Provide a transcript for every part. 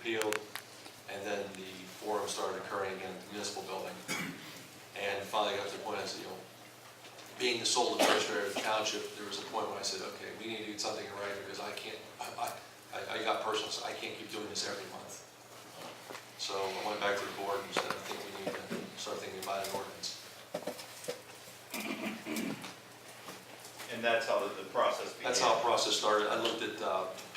appealed, and then the forum started occurring again at the municipal building. And finally got to the point I said, being the sole administrator of the township, there was a point when I said, okay, we need to get something in writing because I can't, I got personal, so I can't keep doing this every month. So I went back to the board and said, I think we need to start thinking about an ordinance. And that's how the process began? That's how the process started. I looked at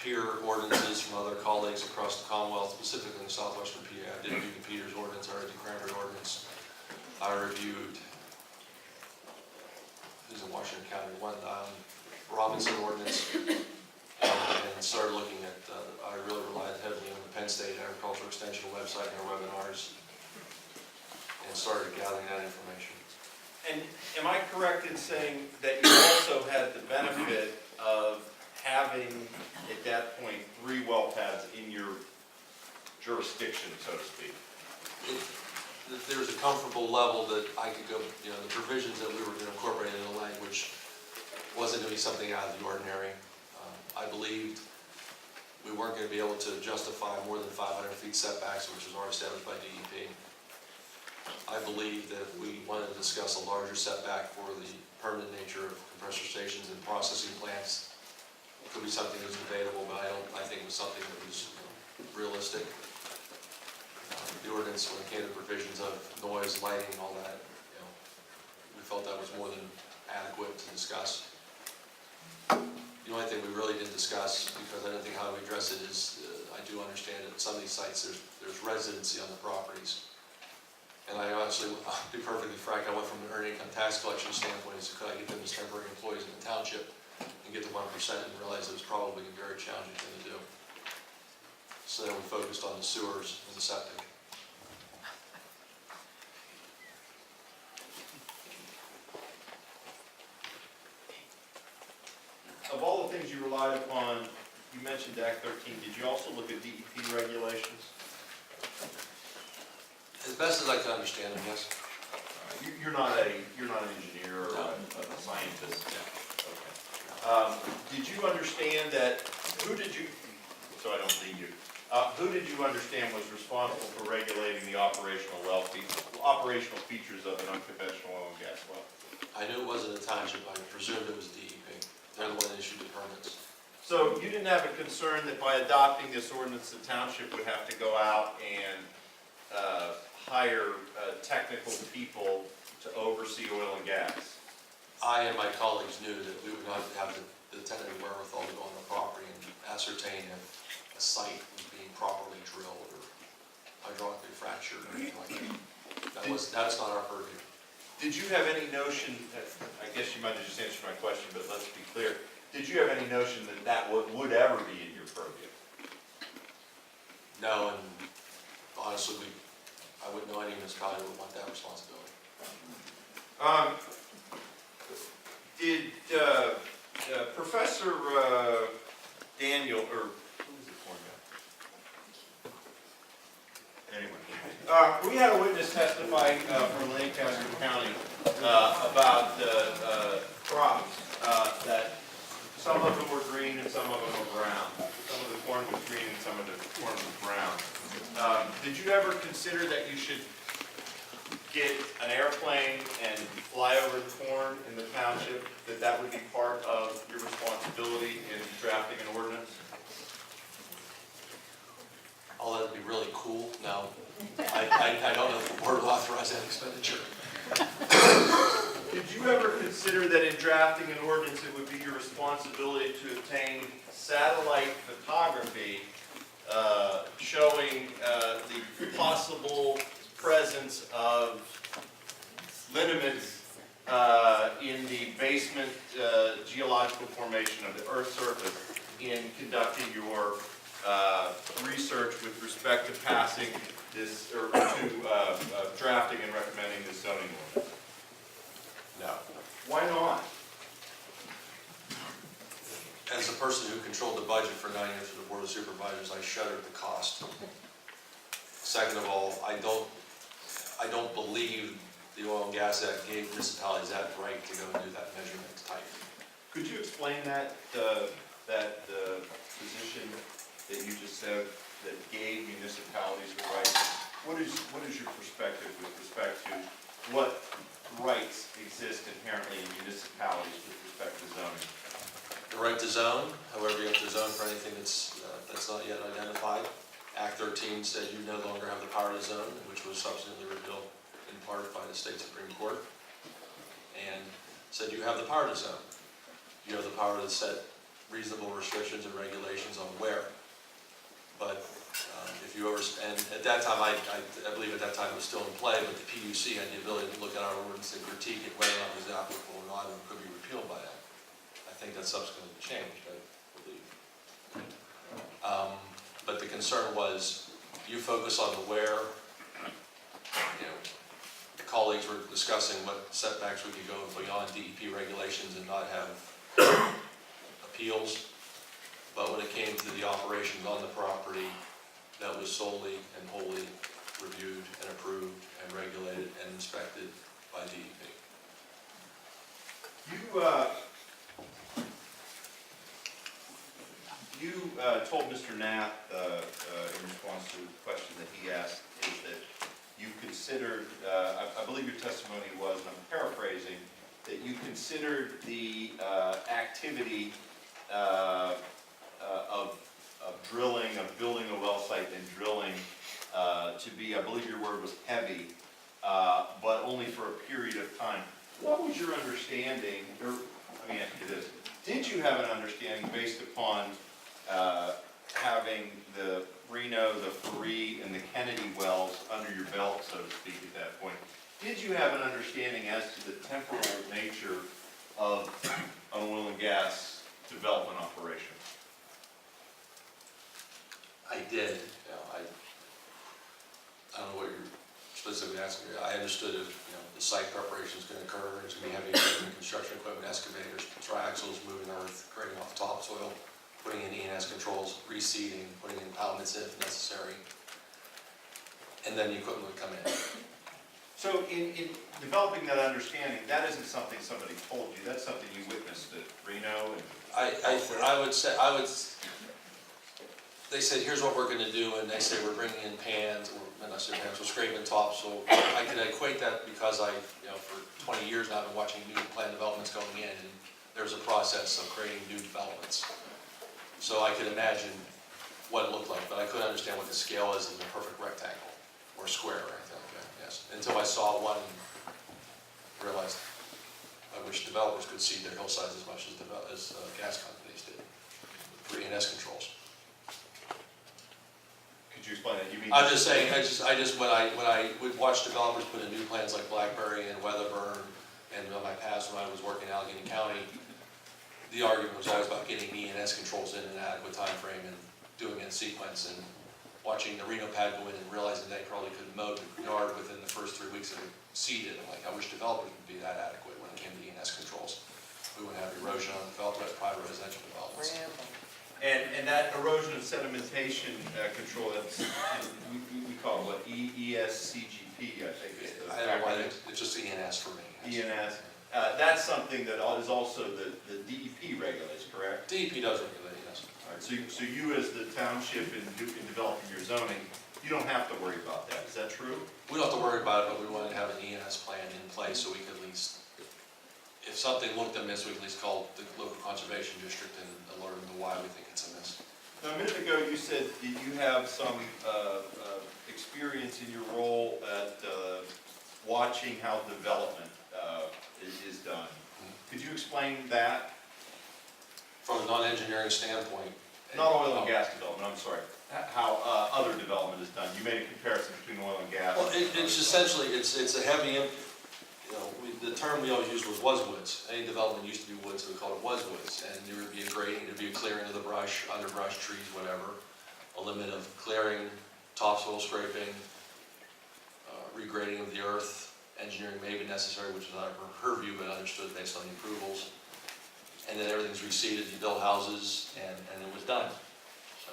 peer ordinances from other colleagues across the Commonwealth, specifically in the southwestern PA. I did review the Peters ordinance, I reviewed the Cranberry ordinance. I reviewed, who's in Washington County, one Robinson ordinance, and started looking at, I really relied heavily on the Penn State Agricultural Extension website and their webinars, and started gathering that information. And am I correct in saying that you also had the benefit of having, at that point, 3 well pads in your jurisdiction, so to speak? There's a comfortable level that I could go, the provisions that we were going to incorporate in the language wasn't going to be something out of the ordinary. I believed we weren't going to be able to justify more than 500 feet setbacks, which was already established by DEP. I believe that if we wanted to discuss a larger setback for the permanent nature of compressor stations and processing plants, it could be something that was debatable, but I think it was something that was realistic. The ordinance, when it came to provisions of noise, lighting, and all that, we felt that was more than adequate to discuss. The only thing we really didn't discuss, because I didn't think how to address it, is I do understand that some of these sites there's residency on the properties. And I honestly, I'll be perfectly frank, I went from an earned income tax collection standpoint, so could I get them as temporary employees in the township and get the 1% and realize it was probably a very challenging thing to do. So then we focused on the sewers and the septic. Of all the things you relied upon, you mentioned Act 13, did you also look at DEP regulations? As best as I can understand them, yes. You're not an engineer or a scientist? Okay. Did you understand that, so I don't lead you, who did you understand was responsible for regulating the operational features of an unconventional oil and gas well? I knew it wasn't a township, I presumed it was DEP. They're the one that issued the permits. So you didn't have a concern that by adopting this ordinance, the township would have to go out and hire technical people to oversee oil and gas? I and my colleagues knew that we would not have the technical wherewithal to go on the property and ascertain if a site was being properly drilled or hydraulically fractured or anything like that. That's not our purview. Did you have any notion, I guess you might have just answered my question, but let's be clear. Did you have any notion that that would ever be in your purview? No, and honestly, I wouldn't know any municipality would want that responsibility. Did Professor Daniel, or who was the corn guy? Anyway, we had a witness testify from Lancaster County about crops, that some of them were green and some of them were brown. Some of the corn was green and some of the corn was brown. Did you ever consider that you should get an airplane and fly over the corn in the township, that would be part of your responsibility in drafting an ordinance? All that would be really cool. No, I don't know if the board will authorize that expenditure. Did you ever consider that in drafting an ordinance, it would be your responsibility to obtain satellite photography showing the possible presence of liniments in the basement geological formation of the Earth's surface in conducting your research with respect to passing this, or to drafting and recommending this zoning ordinance? No. Why not? As a person who controlled the budget for 9 years for the Board of Supervisors, I shudder at the cost. Second of all, I don't believe the Oil and Gas Act gave municipalities that right to go and do that measurement type. Could you explain that position that you just said that gave municipalities what is your perspective with respect to what rights exist inherently in municipalities with respect to zoning? The right to zone, however, you have to zone for anything that's not yet identified. Act 13 said you no longer have the power to zone, which was subsequently repealed in part by the state Supreme Court, and said you have the power to zone. You have the power to set reasonable restrictions and regulations on where. But if you and at that time, I believe at that time it was still in play, but the PUC had the ability to look at our ordinance and critique it whether or not it was applicable or not, and could be repealed by that. I think that subsequently changed, I believe. But the concern was, you focus on the where. The colleagues were discussing what setbacks we could go beyond DEP regulations and not have appeals. But when it came to the operations on the property, that was solely and wholly reviewed and approved and regulated and inspected by DEP. You told Mr. Knapp in response to the question that he asked, is that you considered, I believe your testimony was, and I'm paraphrasing, that you considered the activity of drilling, of building a well site and drilling to be, I believe your word was heavy, but only for a period of time. What was your understanding, or let me ask you this, did you have an understanding based upon having the Reno, the Fodi, and the Kennedy wells under your belt, so to speak, at that point? Did you have an understanding as to the temporal nature of an oil and gas development operation? I did. I don't know what you're specifically asking me. I understood if the site preparation is going to occur, there's going to be heavy equipment, construction equipment, excavators, triaxles, moving earth, creating off topsoil, putting in E&S controls, reseeding, putting in impoundments if necessary, and then the equipment would come in. So in developing that understanding, that isn't something somebody told you, that's something you witnessed at Reno and they said, here's what we're going to do, and they say we're bringing in pans, or not say pans, we're scraping topsoil. I can equate that because for 20 years now I've been watching new plan developments going in, and there's a process of creating new developments. So I could imagine what it looked like, but I couldn't understand what the scale is in a perfect rectangle or square or anything like that, yes. Until I saw one and realized I wish developers could see their hillsides as much as gas companies did, with E&S controls. could you explain that? You mean? I'm just saying, when I would watch developers put in new plans like Blackberry and Weatherburn, and in my past when I was working in Allegheny County, the argument was always about getting E&S controls in an adequate time frame and doing it in sequence, and watching the Reno pad go in and realizing they probably couldn't mow the yard within the first 3 weeks of it seeded. I'm like, I wish developers would be that adequate when it came to E&S controls. We wouldn't have erosion on development, private residential developments. And that erosion and sedimentation control, that's, we call it what, ESCGP, I think is the I don't know why acronym. it's just E&S for me. ENS. That's something that is also the DEP regulates, correct? DEP does regulate, yes. All right, so you as the township in developing your zoning, you don't have to worry about that, is that true? We don't have to worry about it, but we wanted to have an E&S plan in place so we could at least, if something looked amiss, we could at least call the local conservation district and alert them to why we think it's amiss. Now, a minute ago, you said that you have some experience in your role at watching how development is done. Could you explain that? From a non-engineering standpoint. Not oil and gas development, I'm sorry. How other development is done. You made a comparison between oil and gas. Well, it's essentially, it's a heavy, the term we always used was woods. Any development used to be woods, so we called it woods. And there would be a grading, there'd be a clearing of the brush, underbrush, trees, whatever. A limit of clearing, topsoil scraping, regrading of the earth. Engineering may be necessary, which is not her view, but understood based on the approvals. And then everything's reseeded, you build houses, and it was done. So,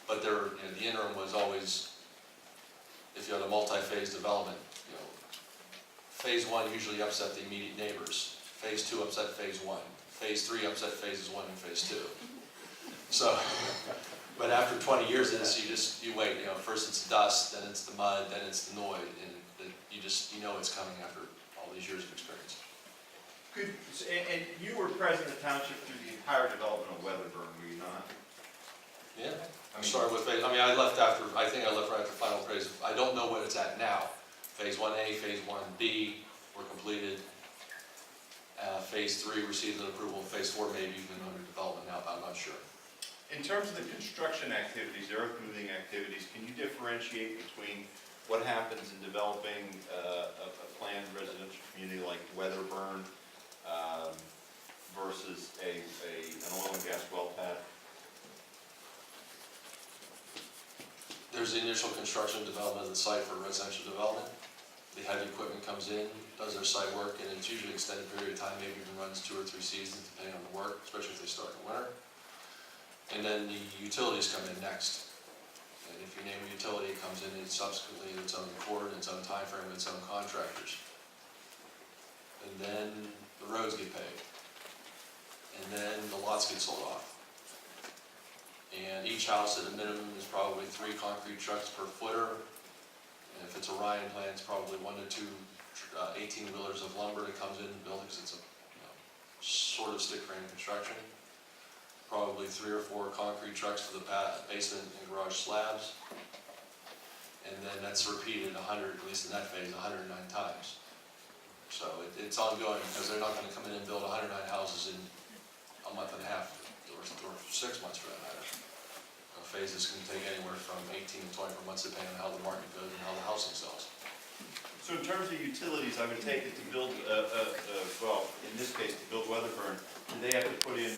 but there, the interim was always, if you had a multi-phase development, phase one usually upset the immediate neighbors. Phase two upset phase one. Phase three upset phases 1 and phase 2. So, But after 20 years of this, you wait, you know, first it's dust, then it's the mud, then it's the noise, and you know it's coming after all these years of experience. And you were president of Township through the entire development of Weatherburn, were you not? Yeah. I mean- Started with phase, I left after, I think I left right after final phase. I don't know what it's at now. Phase 1A, phase 1B were completed. Phase 3 received an approval, phase 4 maybe even under development now, I'm not sure. In terms of the construction activities, the earth moving activities, can you differentiate between what happens in developing a planned residential community like Weatherburn versus an oil and gas well pad? There's the initial construction development of the site for residential development. The heavy equipment comes in, does their site work, and it's usually an extended period of time, maybe even runs 2 or 3 seasons depending on the work, especially if they start in the winter. And then the utilities come in next. And if you name a utility, it comes in subsequently in its own accord, in its own time frame, its own contractors. And then the roads get paved. And then the lots get sold off. And each house at a minimum is probably 3 concrete trucks per footer. And if it's a Ryan plant, it's probably 1 to 2 18-wheelers of lumber that comes in and built because it's a sort of stick frame construction. Probably 3 or 4 concrete trucks for the basement and garage slabs. And then that's repeated 100, at least in that phase, 109 times. So it's ongoing because they're not going to come in and build 109 houses in a month and a half or 6 months for that matter. Phases can take anywhere from 18 to 24 months depending on how the market goes and how the housing sells. So in terms of utilities, I would take it to build, well, in this case, to build Weatherburn, do they have to put in